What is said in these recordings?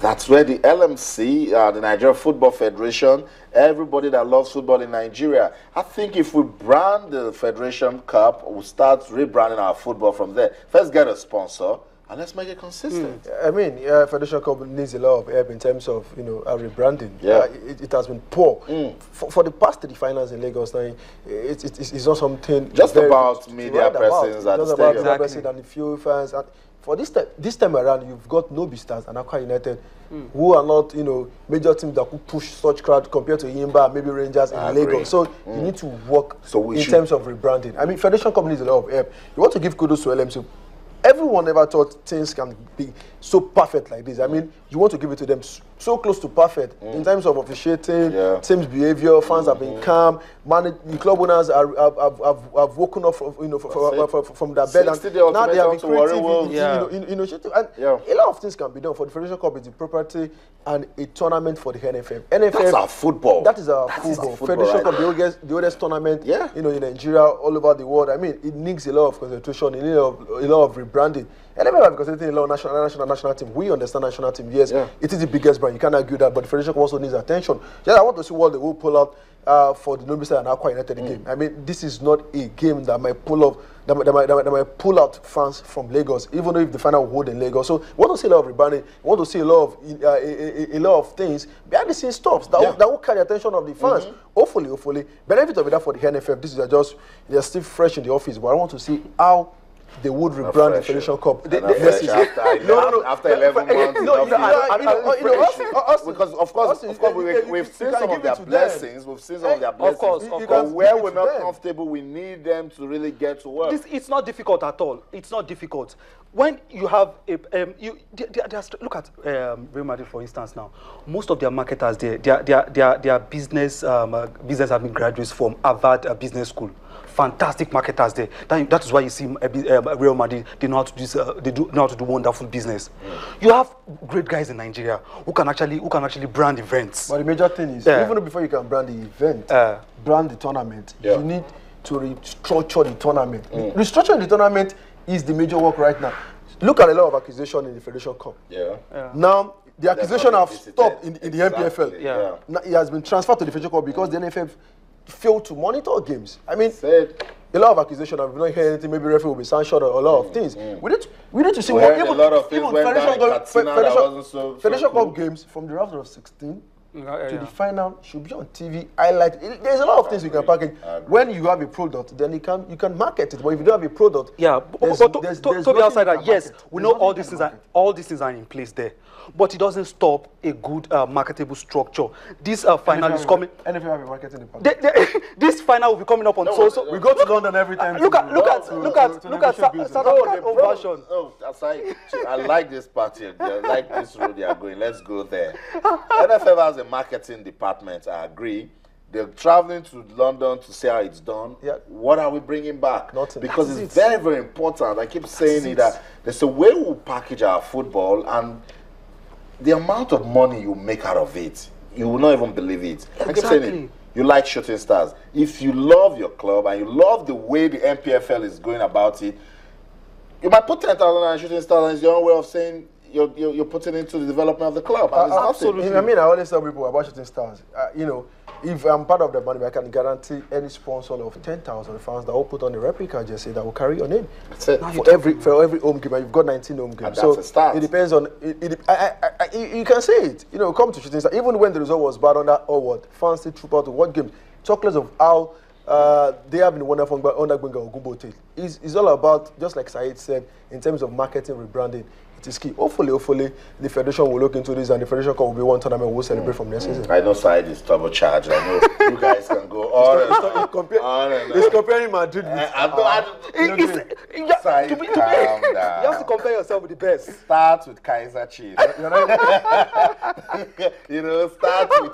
That's where the LMC, the Nigeria Football Federation, everybody that loves football in Nigeria, I think if we brand the Federation Cup, we'll start rebranding our football from there. First get a sponsor, and let's make it consistent. I mean, Federation Cup needs a lot of help in terms of, rebranding. Yeah. It has been poor. For the past 3 finals in Lagos now, it's not something... Just about media presence at the stadium. Just about media presence and the few fans. And for this time around, you've got Nobi Stars and Aqua United, who are not, major teams that could push such crowd compared to Yimba, maybe Rangers in Lagos. So you need to work in terms of rebranding. I mean, Federation Cup needs a lot of help. You want to give kudos to LMC. Everyone never thought things can be so perfect like this. I mean, you want to give it to them so close to perfect in terms of officiating, teams' behavior, fans have been calm, the club owners have woken up from their bed, and now they have been creative, and a lot of things can be done. For the Federation Cup, it's a property and a tournament for the NFF. That's our football. That is our football. Federation Cup, the oldest tournament, in Nigeria, all over the world. I mean, it needs a lot of concentration, a lot of rebranding. And everyone because it's a lot of national team. We understand national team. Yes, it is the biggest brand. You can't argue that. But the Federation Cup also needs attention. I want to see what they will pull out for the Nobi Stars and Aqua United game. I mean, this is not a game that might pull off. That might pull out fans from Lagos, even though if the final will hold in Lagos. So we want to see a lot of rebranding. We want to see a lot of things behind the scenes stops that will carry the attention of the fans. Hopefully, benefit of it for the NFF. This is they're still fresh in the office, but I want to see how they would rebrand the Federation Cup. After 11 months, because of course we've seen some of their blessings. We've seen some of their blessings. But where we're not comfortable, we need them to really get to work. It's not difficult at all. It's not difficult. When you have look at Real Madrid, for instance. Now, most of their marketers, their business admin graduates from Harvard Business School. Fantastic marketers there. That is why you see Real Madrid. They know how to do. They know how to do wonderful business. You have great guys in Nigeria who can actually brand events. But the major thing is, even before you can brand the event, brand the tournament, you need to restructure the tournament. Restructuring the tournament is the major work right now. Look at a lot of acquisition in the Federation Cup. Now the acquisition have stopped in the MPFL. Now, it has been transferred to the Federation Cup because the NFF failed to monitor games. I mean, a lot of accusation. I've not heard anything. Maybe referee will be sanctioned or a lot of things. We need to see what even a lot of things Federation Cup games from the round of 16 to the final should be on TV. Highlight. There's a lot of things you can package. When you have a product, then you can market it. But if you don't have a product, to be outside that, yes, we know all these things are in place there. But it doesn't stop a good marketable structure. This final is coming. NFL have a marketing department. This final will be coming up on social. We go to London every time. Look at South African version. I like this party. I like this road they are going. Let's go there. NFL has a marketing department. I agree. They're traveling to London to see how it's done. What are we bringing back? Nothing. Because it's very, very important. I keep saying it that there's a way we'll package our football, and the amount of money you make out of it, you will not even believe it. I keep saying it. You like Shooting Stars. If you love your club and you love the way the MPFL is going about it, you might put 10,000 on Shooting Stars, and it's your own way of saying you're putting into the development of the club. Absolutely. I mean, I always tell people about Shooting Stars. If I'm part of the money, I can guarantee any sponsor of 10,000 fans that will put on the replica jersey that will carry your name. That's it. For every home game, you've got 19 home games. So that's a start. It depends on. You can say it. Come to Shooting Stars. Even when the result was bad on that award, fans still troop out to watch games. Talk less of how they have been wonderful under Gbenga Ogumbote. It's all about, just like Said said, in terms of marketing, rebranding. Is key. Hopefully, the Federation will look into this, and the Federation Cup will be one tournament we'll celebrate from next season. I know Said is turbocharged. I know you guys can go on. He's comparing Madrid with... Said, calm down. You have to compare yourself with the best. Start with Kaiser Chiefs. Start with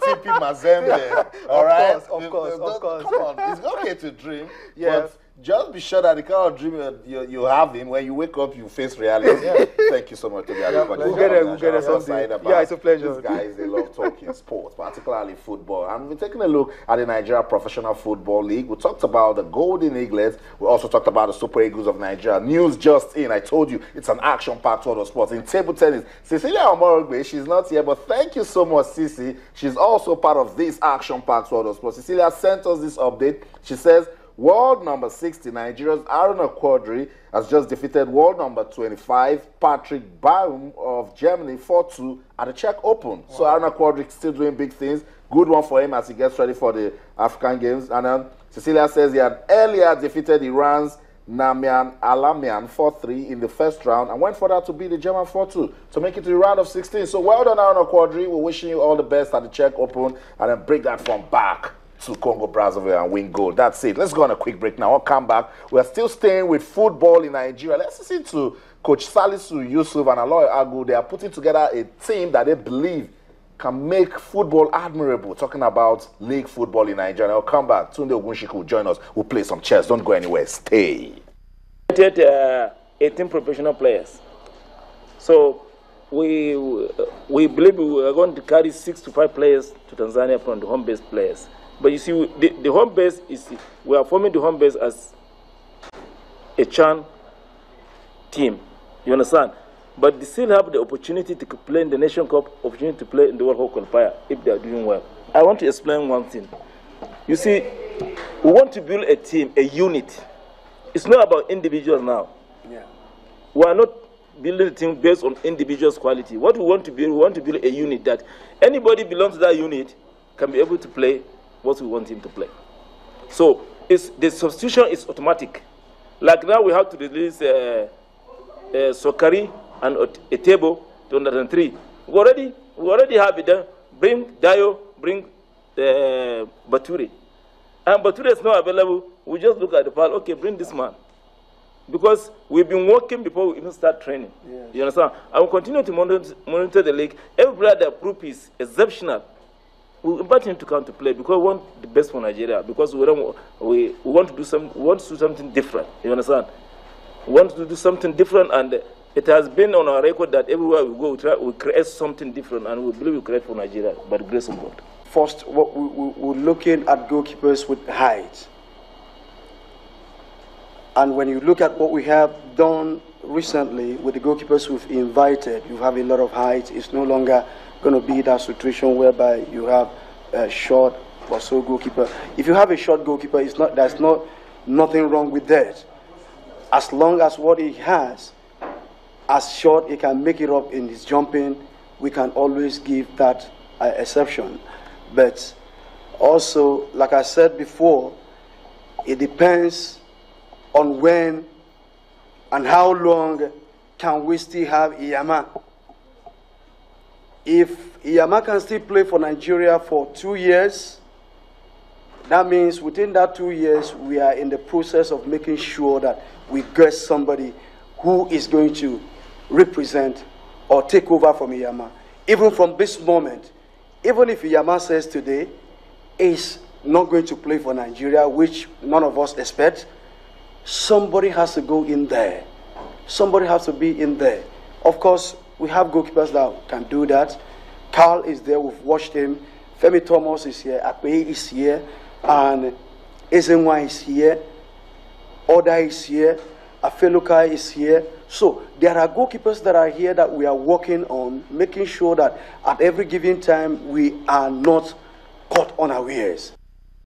TP Mazembe. All right? Of course. Come on, it's okay to dream. Yeah. But just be sure that the kind of dream you have in when you wake up, you face reality. Yeah. Thank you so much, Toby. We'll get it someday. Yeah, it's a pleasure. These guys, they love talking sports, particularly football. And we're taking a look at the Nigeria Professional Football League. We talked about the Golden Eaglets. We also talked about the Super Eagles of Nigeria. News just in. I told you, it's an action-packed world of sports. In table tennis, Cecilia Omorogbe, she's not here, but thank you so much, Cici. She's also part of this action-packed world of sports. Cecilia sent us this update. She says, world number 60, Nigeria's Aruna Quadri has just defeated world number 25, Patrick Baum of Germany, 4-2 at the Czech Open. Wow. So Aruna Quadri still doing big things. Good one for him as he gets ready for the African Games. And then Cecilia says he had earlier defeated Iran's Namian Alamian 4-3 in the first round and went further to beat the German 4-2 to make it to the round of 16. So well done, Aruna Quadri. We're wishing you all the best at the Czech Open and then break that form back to Congo Brazzaville and win gold. That's it. Let's go on a quick break now. I'll come back. We're still staying with football in Nigeria. Let's listen to Coach Salisu Yusuf and Aloy Agu. They are putting together a team that they believe can make football admirable. Talking about league football in Nigeria. I'll come back. Tunde Ogunshiku will join us. We'll play some chess. Don't go anywhere. Stay. 18 professional players. So we believe we are going to carry 6 to 5 players to Tanzania from the home-based players. But you see, the home base is, we are forming the home base as a CHAN team. You understand? But they still have the opportunity to play in the Nation Cup, opportunity to play in the World Cup qualifier if they are doing well. I want to explain one thing. You see, we want to build a team, a unit. It's not about individuals now. Yeah. We are not building a team based on individuals' quality. What we want to build a unit that anybody belongs to that unit can be able to play what we want him to play. So the substitution is automatic. Like now we have to release Sokari and Etebo to 103. We already have it there. Bring Dayo, bring Baturi. And Baturi is not available. We just look at the file. Okay, bring this man. Because we've been working before we even start training. Yes. You understand? I will continue to monitor the league. Every player that group is exceptional. We invite him to come to play because we want the best for Nigeria. Because we want to do something different. You understand? We want to do something different, and it has been on our record that everywhere we go, we create something different, and we believe we create for Nigeria by the grace of God. First, we're looking at goalkeepers with height. And when you look at what we have done recently with the goalkeepers we've invited, you have a lot of height. It's no longer going to be that situation whereby you have a short or so goalkeeper. If you have a short goalkeeper, there's nothing wrong with that. As long as what he has, as short, he can make it up in his jumping, we can always give that exception. But also, like I said before, it depends on when and how long can we still have Iyama. If Iyama can still play for Nigeria for 2 years, that means within that 2 years, we are in the process of making sure that we get somebody who is going to represent or take over from Iyama. Even from this moment, even if Iyama says today is not going to play for Nigeria, which none of us expect, somebody has to go in there. Somebody has to be in there. Of course, we have goalkeepers that can do that. Carl is there, we've watched him. Femi Thomas is here, Akpe is here, and Ezenwa is here, Oda is here, Afeluka is here. So there are goalkeepers that are here that we are working on, making sure that at every given time we are not caught unawares.